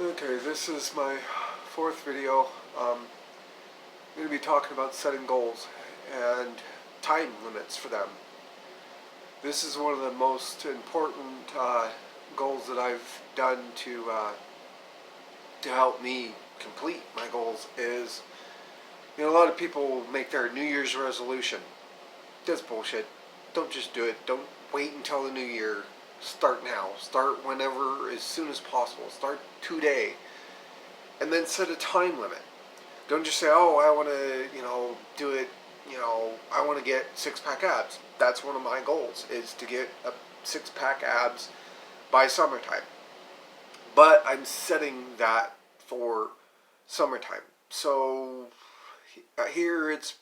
Okay, this is my fourth video. I'm going to be talking about setting goals and time limits for them. This is one of the most important goals that I've done to help me complete my goals. Is a lot of people make their New Year's resolution. That's bullshit. Don't just do it. Don't wait until the new year. Start now. Start whenever, as soon as possible. Start today, and then set a time limit. Don't just say, oh, I want to, do it, I want to get six-pack abs. That's one of my goals, is to get a six-pack abs by summertime. But I'm setting that for summertime. So here it's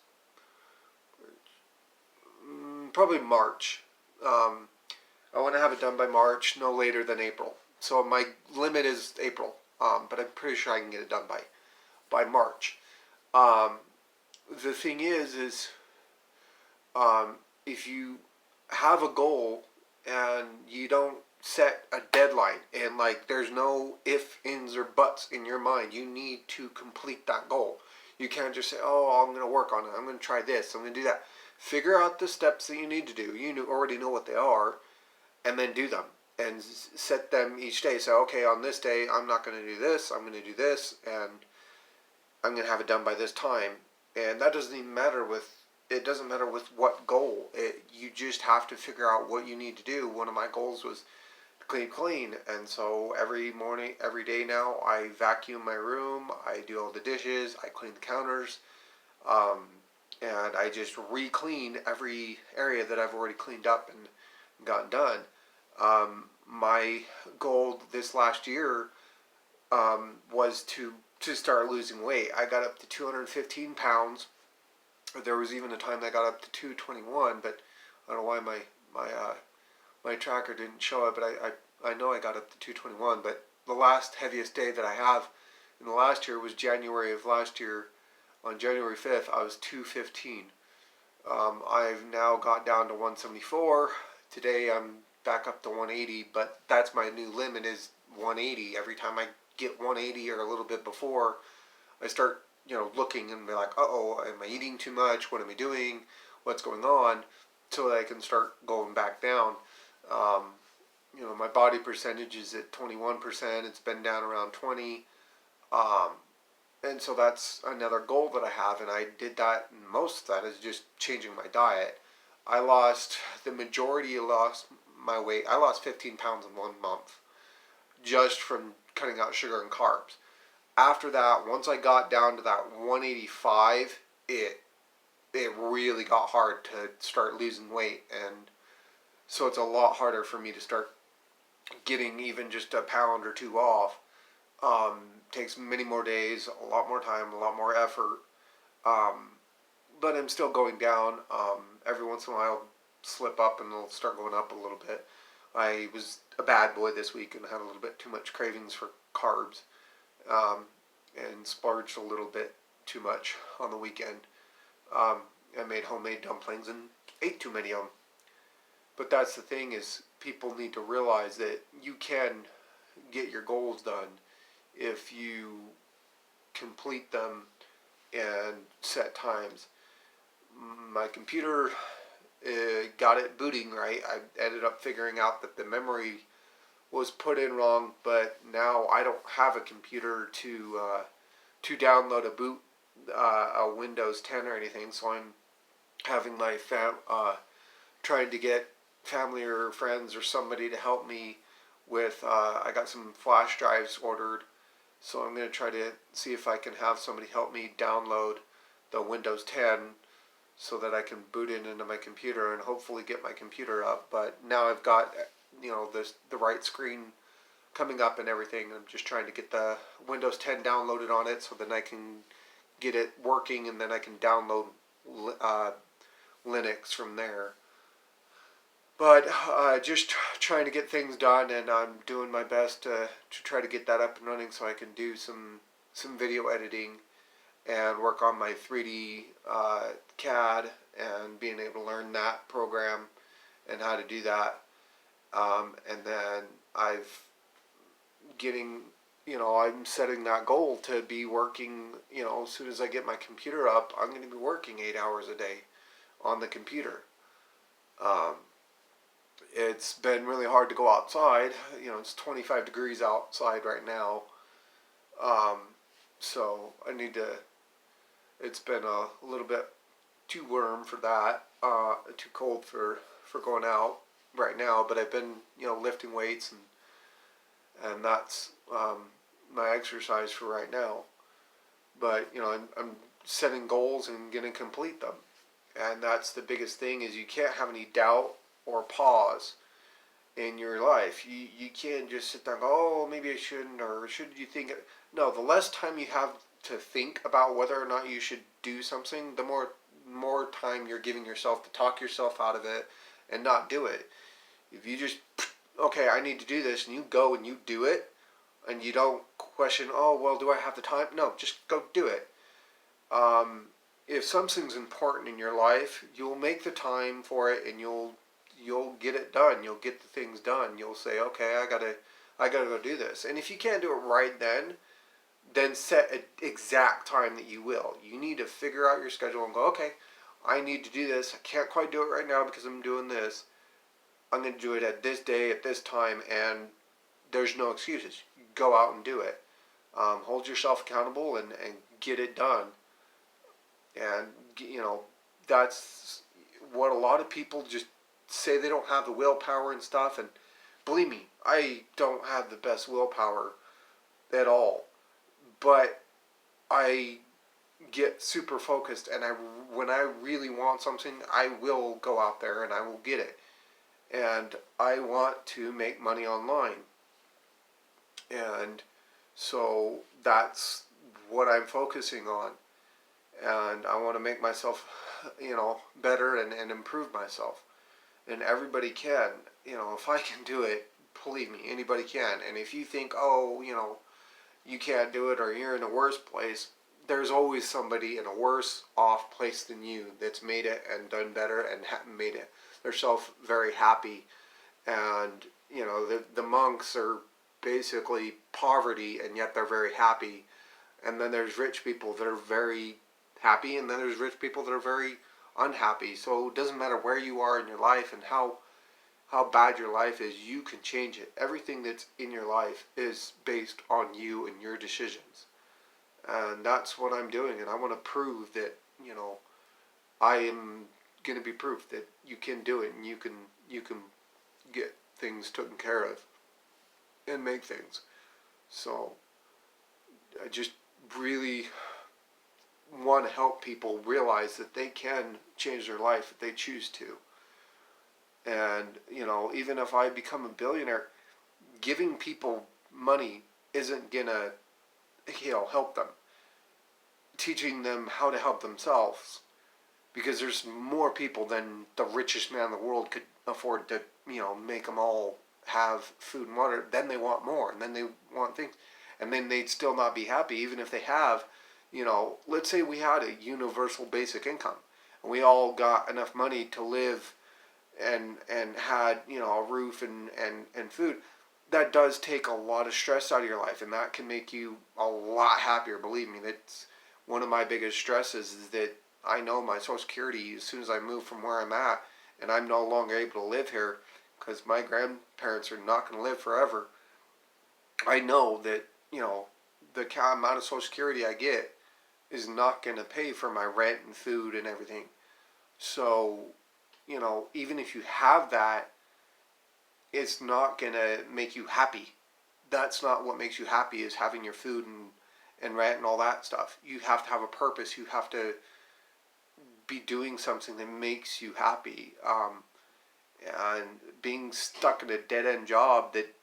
probably March. I want to have it done by March, no later than April. So my limit is April, but I'm pretty sure I can get it done by March. Um, the thing is if you have a goal and you don't set a deadline and there's no if, ands, or buts in your mind, you need to complete that goal. You can't just say, oh, I'm going to work on it. I'm going to try this. I'm going to do that. Figure out the steps that you need to do. You already know what they are, and then do them. And set them each day. So, okay, on this day, I'm not going to do this. I'm going to do this, and I'm going to have it done by this time. And that doesn't even matter with, it doesn't matter with what goal. You just have to figure out what you need to do. One of my goals was clean. And so every morning, every day now, I vacuum my room. I do all the dishes. I clean the counters. And I just re-clean every area that I've already cleaned up and gotten done. My goal this last year was to start losing weight. I got up to 215 pounds. There was even a time that I got up to 221, but I don't know why my tracker didn't show it, but I know I got up to 221. But the last heaviest day that I have in the last year was January of last year. On January 5th, I was 215. I've now got down to 174. Today I'm back up to 180, but that's my new limit, is 180. Every time I get 180 or a little bit before, I start looking and be like, uh-oh, am I eating too much? What am I doing? What's going on? So that I can start going back down. My body percentage is at 21%. It's been down around 20. And so that's another goal that I have, and I did that, and most of that is just changing my diet. I lost my weight. I lost 15 pounds in 1 month just from cutting out sugar and carbs. After that, once I got down to that 185, it really got hard to start losing weight, and so it's a lot harder for me to start getting even just a pound or two off. Takes many more days, a lot more time, a lot more effort. But I'm still going down. Every once in a while I'll slip up and it'll start going up a little bit. I was a bad boy this week and had a little bit too much cravings for carbs, and splurged a little bit too much on the weekend. I made homemade dumplings and ate too many of them. But that's the thing, is people need to realize that you can get your goals done if you complete them and set times. My computer got it booting right. I ended up figuring out that the memory was put in wrong, but now I don't have a computer to download a Windows 10 or anything. So I'm having my trying to get family or friends or somebody to help me with. I got some flash drives ordered. So I'm going to try to see if I can have somebody help me download the Windows 10 so that I can boot it into my computer and hopefully get my computer up. But now I've got the right screen coming up and everything. I'm just trying to get the Windows 10 downloaded on it so then I can get it working, and then I can download Linux from there. But just trying to get things done, and I'm doing my best to try to get that up and running so I can do some video editing and work on my 3D CAD and being able to learn that program and how to do that. And then I've getting I'm setting that goal to be working, as soon as I get my computer up, I'm going to be working 8 hours a day on the computer. Um, it's been really hard to go outside. It's 25 degrees outside right now. Um, so I need to, it's been a little bit too warm for that, too cold for going out right now, but I've been, lifting weights, and that's my exercise for right now. But, I'm setting goals and going to complete them. And that's the biggest thing, is you can't have any doubt or pause in your life. You can't just sit there and go, oh, maybe I shouldn't, or should you think it? No, the less time you have to think about whether or not you should do something, the more time you're giving yourself to talk yourself out of it and not do it. If you just, okay, I need to do this, and you go and you do it, and you don't question, oh, well, do I have the time? No, just go do it. If something's important in your life, you'll make the time for it, and you'll get it done. You'll get the things done. You'll say, okay, I gotta go do this. And if you can't do it right then set an exact time that you will. You need to figure out your schedule and go, okay, I need to do this. I can't quite do it right now because I'm doing this. I'm going to do it at this day, at this time, and there's no excuses. Go out and do it. Hold yourself accountable and get it done. And, that's what a lot of people just say, they don't have the willpower and stuff. And believe me, I don't have the best willpower at all. But I get super focused, and when I really want something, I will go out there and I will get it. And I want to make money online. And so that's what I'm focusing on. And I want to make myself, better and improve myself. And everybody can. If I can do it, believe me, anybody can. And if you think, oh, you can't do it, or you're in a worse place, there's always somebody in a worse off place than you that's made it and done better and made it themselves very happy. And the monks are basically poverty, and yet they're very happy. And then there's rich people that are very happy, and then there's rich people that are very unhappy. So it doesn't matter where you are in your life and how bad your life is, you can change it. Everything that's in your life is based on you and your decisions. And that's what I'm doing. And I want to prove that, I am going to be proof that you can do it, and you can get things taken care of and make things. So I just really want to help people realize that they can change their life if they choose to. And, even if I become a billionaire, giving people money isn't going to, help them. Teaching them how to help themselves. Because there's more people than the richest man in the world could afford to, make them all have food and water. Then they want more, and then they want things. And then they'd still not be happy, even if they have, let's say we had a universal basic income. And we all got enough money to live and had a roof and food. That does take a lot of stress out of your life, and that can make you a lot happier. Believe me, that's one of my biggest stresses, is that I know my Social Security, as soon as I move from where I'm at and I'm no longer able to live here, because my grandparents are not going to live forever, I know that the amount of Social Security I get is not going to pay for my rent and food and everything. So even if you have that, it's not going to make you happy. That's not what makes you happy, is having your food and rent and all that stuff. You have to have a purpose. You have to be doing something that makes you happy. And being stuck in a dead-end job that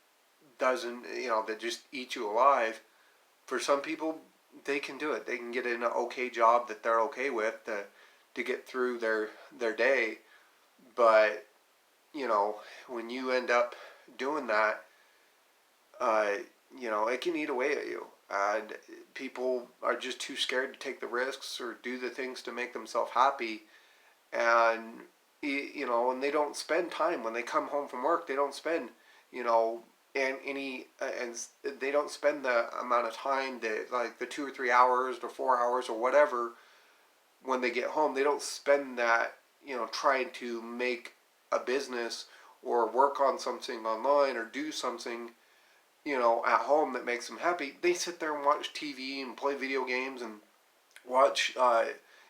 doesn't, that just eats you alive, for some people, they can do it. They can get in an okay job that they're okay with to get through their day. But, when you end up doing that, it can eat away at you. And people are just too scared to take the risks or do the things to make themselves happy. And, and they don't spend time when they come home from work. They don't spend, and they don't spend the amount of time that, like, the 2 or 3 hours or 4 hours or whatever, when they get home. They don't spend that, trying to make a business or work on something online or do something, at home that makes them happy. They sit there and watch TV and play video games and watch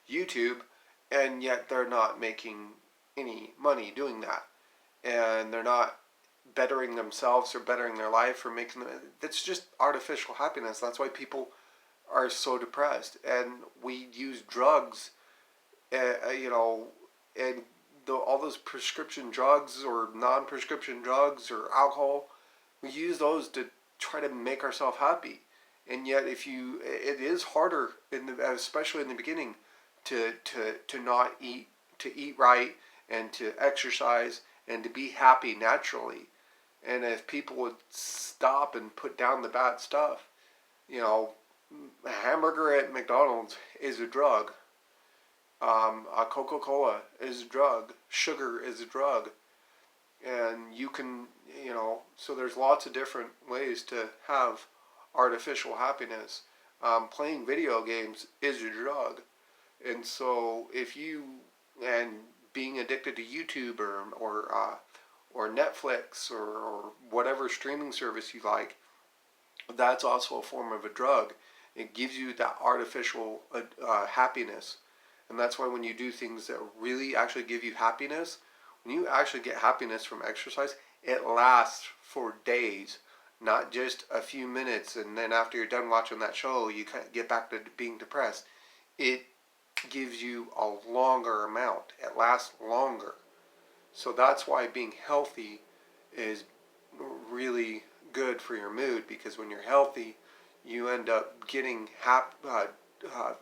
YouTube, and yet they're not making any money doing that, and they're not bettering themselves or bettering their life or making them. It's just artificial happiness. That's why people are so depressed, and we use drugs, and all those prescription drugs or non-prescription drugs or alcohol. We use those to try to make ourselves happy, and yet it is harder especially in the beginning, to not eat, to eat right, and to exercise, and to be happy naturally. And if people would stop and put down the bad stuff, a hamburger at McDonald's is a drug. A Coca-Cola is a drug. Sugar is a drug. And you can, so there's lots of different ways to have artificial happiness. Playing video games is a drug. And so and being addicted to YouTube or Netflix or whatever streaming service you like, that's also a form of a drug. It gives you that artificial happiness. And that's why when you do things that really actually give you happiness, when you actually get happiness from exercise, it lasts for days, not just a few minutes, and then after you're done watching that show, you get back to being depressed. It gives you a longer amount. It lasts longer. So that's why being healthy is really good for your mood, because when you're healthy, you end up getting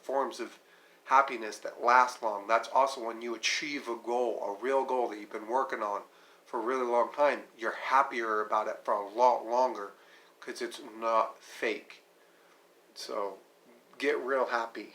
forms of happiness that last long. That's also when you achieve a goal, a real goal that you've been working on for a really long time. You're happier about it for a lot longer because it's not fake. So get real happy.